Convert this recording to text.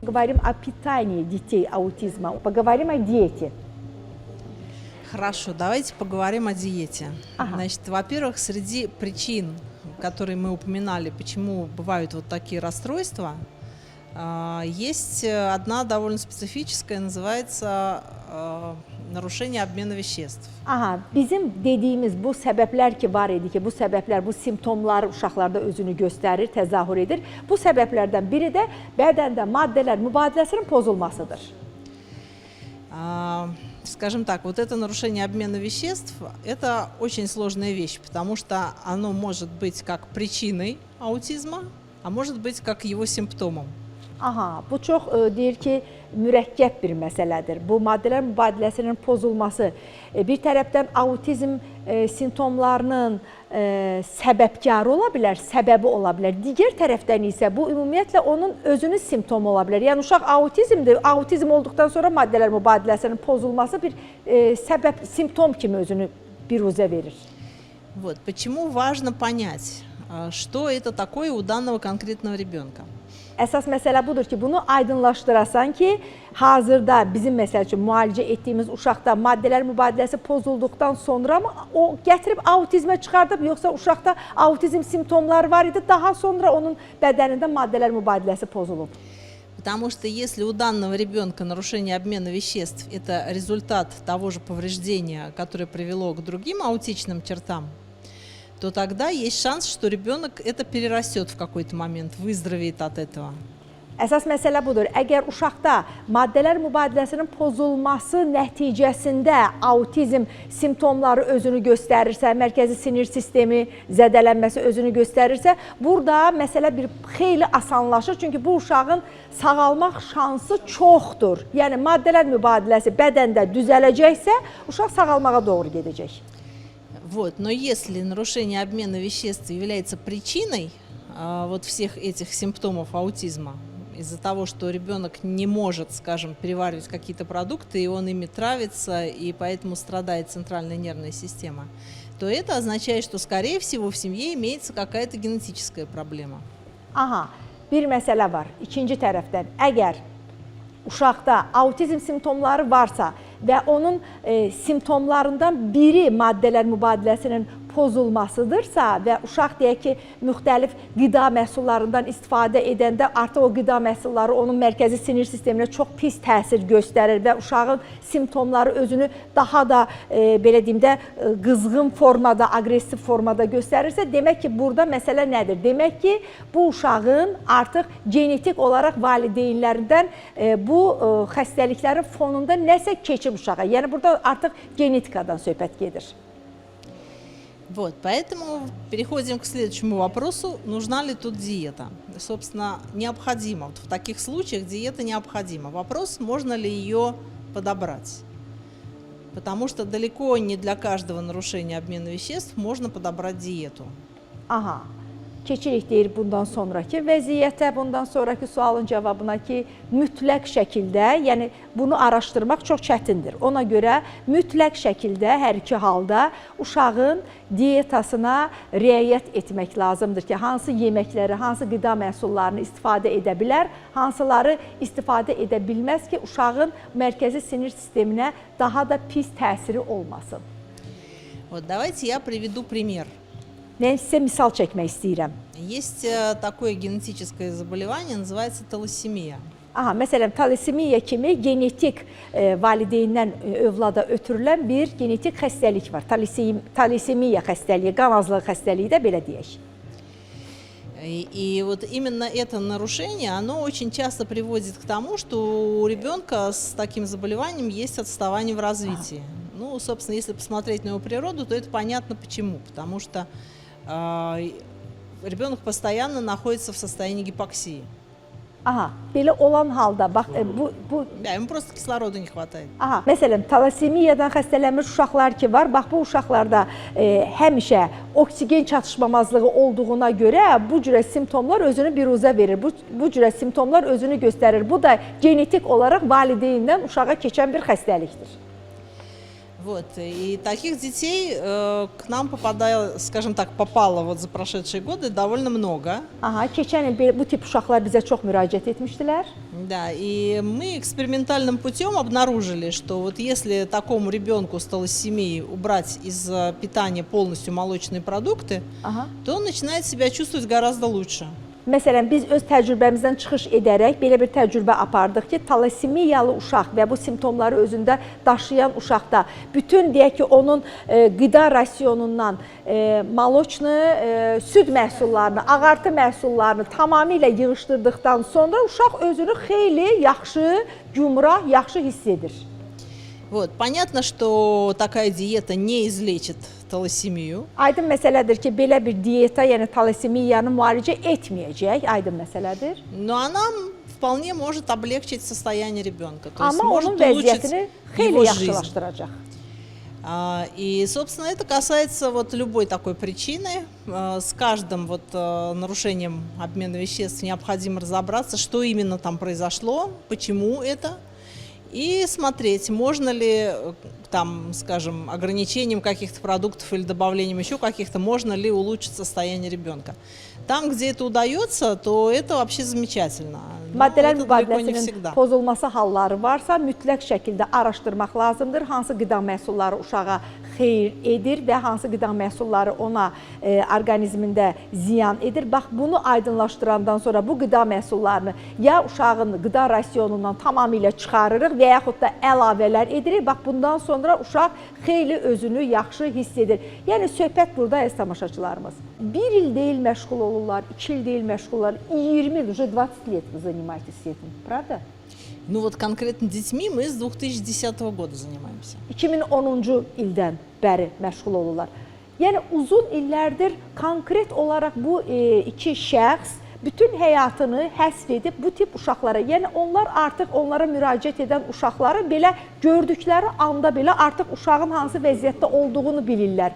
Говорим о питании детей аутизма, поговорим о диете. Хорошо, давайте поговорим о диете. Ага. Значит, во-первых, среди причин, которые мы упоминали, почему бывают вот такие расстройства, есть одна довольно специфическая, называется нарушение обмена веществ. Aha, bizim dediğimiz bu səbəblər ki var idi ki, bu səbəblər, bu simptomlar uşaqlarda özünü göstərir, təzahür edir. Bu səbəblərdən biri də bədəndə maddələr mübadiləsinin pozulmasıdır. Скажем так, вот это нарушение обмена веществ, это очень сложная вещь, потому что оно может быть как причиной аутизма, а может быть как его симптомом. Aha, bu çox deyir ki, mürəkkəb bir məsələdir. Bu maddələr mübadiləsinin pozulması bir tərəfdən autizm simptomlarının səbəbkarı ola bilər, səbəbi ola bilər. Digər tərəfdən isə bu ümumiyyətlə onun özünün simptomu ola bilər. Yəni uşaq autizmdir, autizm olduqdan sonra maddələr mübadiləsinin pozulması bir səbəb, simptom kimi özünü biruzə verir. Вот, почему важно понять, что это такое у данного конкретного rебенка. Əsas məsələ budur ki, bunu aydınlaşdırasan ki, hazırda bizim məsəl üçün müalicə etdiyimiz uşaqda maddələr mübadiləsi pozulduqdan sonra mı o gətirib autizmə çıxardıb, yoxsa uşaqda autizm simptomları var idi, daha sonra onun bədənində maddələr mübadiləsi pozulub? Потому что если у данного ребенка нарушение обмена веществ – это результат того же повреждения, которое привело к другим аутичным чертам, то тогда есть шанс, что ребенок это перерастет в какой-то момент, выздоровеет от этого. Əsas məsələ budur. Əgər uşaqda maddələr mübadiləsinin pozulması nəticəsində autizm simptomları özünü göstərirsə, mərkəzi sinir sistemi zədələnməsi özünü göstərirsə, burada məsələ bir xeyli asanlaşır. Çünki bu uşağın sağalmaq şansı çoxdur. Yəni maddələr mübadiləsi bədəndə düzələcəksə, uşaq sağalmağa doğru gedəcək. Вот. Но если нарушение обмена веществ является причиной вот всех этих симптомов аутизма, из-за того, что ребенок не может, скажем, переваривать какие-то продукты, и он ими травится, и поэтому страдает центральная нервная система, то это означает, что, скорее всего, в семье имеется какая-то генетическая проблема. Aha, bir məsələ var. İkinci tərəfdən, əgər uşaqda autizm simptomları varsa və onun simptomlarından biri maddələr mübadiləsinin pozulmasıdırsa və uşaq deyək ki, müxtəlif qida məhsullarından istifadə edəndə artıq o qida məhsulları onun mərkəzi sinir sisteminə çox pis təsir göstərir və uşağın simptomları özünü daha da belə deyim də qızğın formada, aqressiv formada göstərirsə, demək ki, burada məsələ nədir? Demək ki, bu uşağın artıq genetik olaraq valideynlərindən bu xəstəliklərin fonunda nəsə keçib uşağa. Yəni burada artıq genetikadan söhbət gedir. Вот, поэтому переходим к следующему вопросу. Нужна ли тут диета? Собственно, необходимо. Вот в таких случаях диета необходима. Вопрос, можно ли ее подобрать. Потому что далеко не для каждого нарушения обмена веществ можно подобрать диету. Aha. Keçirik deyir bundan sonraki vəziyyətə, bundan sonraki sualın cavabına ki, mütləq şəkildə, yəni bunu araşdırmaq çox çətindir. Ona görə mütləq şəkildə hər iki halda uşağın dietasına riayət etmək lazımdır ki, hansı yeməkləri, hansı qida məhsullarını istifadə edə bilər, hansıları istifadə edə bilməz ki, uşağın mərkəzi sinir sisteminə daha da pis təsiri olmasın. Вот, давайте я приведу пример. Mən sizə misal çəkmək istəyirəm. Есть такое генетическое заболевание, называется талассемия. Aha, məsələn, talassemiya kimi genetik valideyndən övlada ötürülən bir genetik xəstəlik var. Talassemiya xəstəliyi, qan azlığı xəstəliyi də belə deyək. И вот именно это нарушение, оно очень часто приводит к тому, что у ребенка с таким заболеванием есть отставание в развитии. Ну, собственно, если посмотреть на его природу, то это понятно почему. Потому что ребенок постоянно находится в состоянии гипоксии. Aha, belə olan halda bax Да, ему просто кислорода не хватает. Aha, məsələn, talassemiyadan xəstələnmiş uşaqlar ki var, bax bu uşaqlarda həmişə oksigen çatışmamazlığı olduğuna görə bu cürə simptomlar özünü biruzə verir. Bu cürə simptomlar özünü göstərir. Bu da genetik olaraq valideyndən uşağa keçən bir xəstəlikdir. Вот, и таких детей к нам попадало, скажем так, попало вот за прошедшие годы довольно много. Aha, keçən il bu tip uşaqlar bizə çox müraciət etmişdilər. Да, и мы экспериментальным путем обнаружили, что вот если такому ребенку с талассемией убрать из питания полностью молочные продукты, Aha. то он начинает себя чувствовать гораздо лучше. Məsələn, biz öz təcrübəmizdən çıxış edərək belə bir təcrübə apardıq ki, talassemiyalı uşaq və bu simptomları özündə daşıyan uşaqda bütün deyək ki, onun qida rasionundan maloçnu, süd məhsullarını, ağartı məhsullarını tamamilə yığışdırdıqdan sonra uşaq özünü xeyli yaxşı, gümrah, yaxşı hiss edir. Вот, понятно, что такая диета не излечит талассемию. Aydın məsələdir ki, belə bir diyeta, yəni talassemiyanı müalicə etməyəcək, aydın məsələdir. Но она вполне может облегчить состояние ребенка. То есть Amma может onun улучшить vəziyyətini xeyli его жизнь. yaxşılaşdıracaq. И, собственно, это касается вот любой такой причины. С каждым вот нарушением обмена веществ необходимо разобраться, что именно там произошло, почему это. И смотреть, можно ли там, скажем, ограничением каких-то продуктов или добавлением еще каких-то, можно ли улучшить состояние ребенка. Там, где это удается, то это вообще замечательно. Но Maddələr это далеко не mübadiləsinin всегда. pozulması halları varsa, mütləq şəkildə araşdırmaq lazımdır. Hansı qida məhsulları uşağa xeyir edir və hansı qida məhsulları ona orqanizmində ziyan edir. Bax, bunu aydınlaşdırandan sonra bu qida məhsullarını ya uşağın qida rasionundan tamamilə çıxarırıq və yaxud da əlavələr edirik. Bax, bundan sonra uşaq xeyli özünü yaxşı hiss edir. Yəni, söhbət burada əziz tamaşaçılarımız. 1 il deyil məşğul olurlar, 2 il deyil məşğul olurlar, 20 il, уже 20 лет вы занимаетесь этим, правда? Ну вот конкретно детьми мы с 2010 года занимаемся. 2010-cu ildən bəri məşğul olurlar. Yəni uzun illərdir konkret olaraq bu iki şəxs bütün həyatını həsr edib bu tip uşaqlara, yəni onlar artıq onlara müraciət edən uşaqları belə gördükləri anda belə artıq uşağın hansı vəziyyətdə olduğunu bilirlər.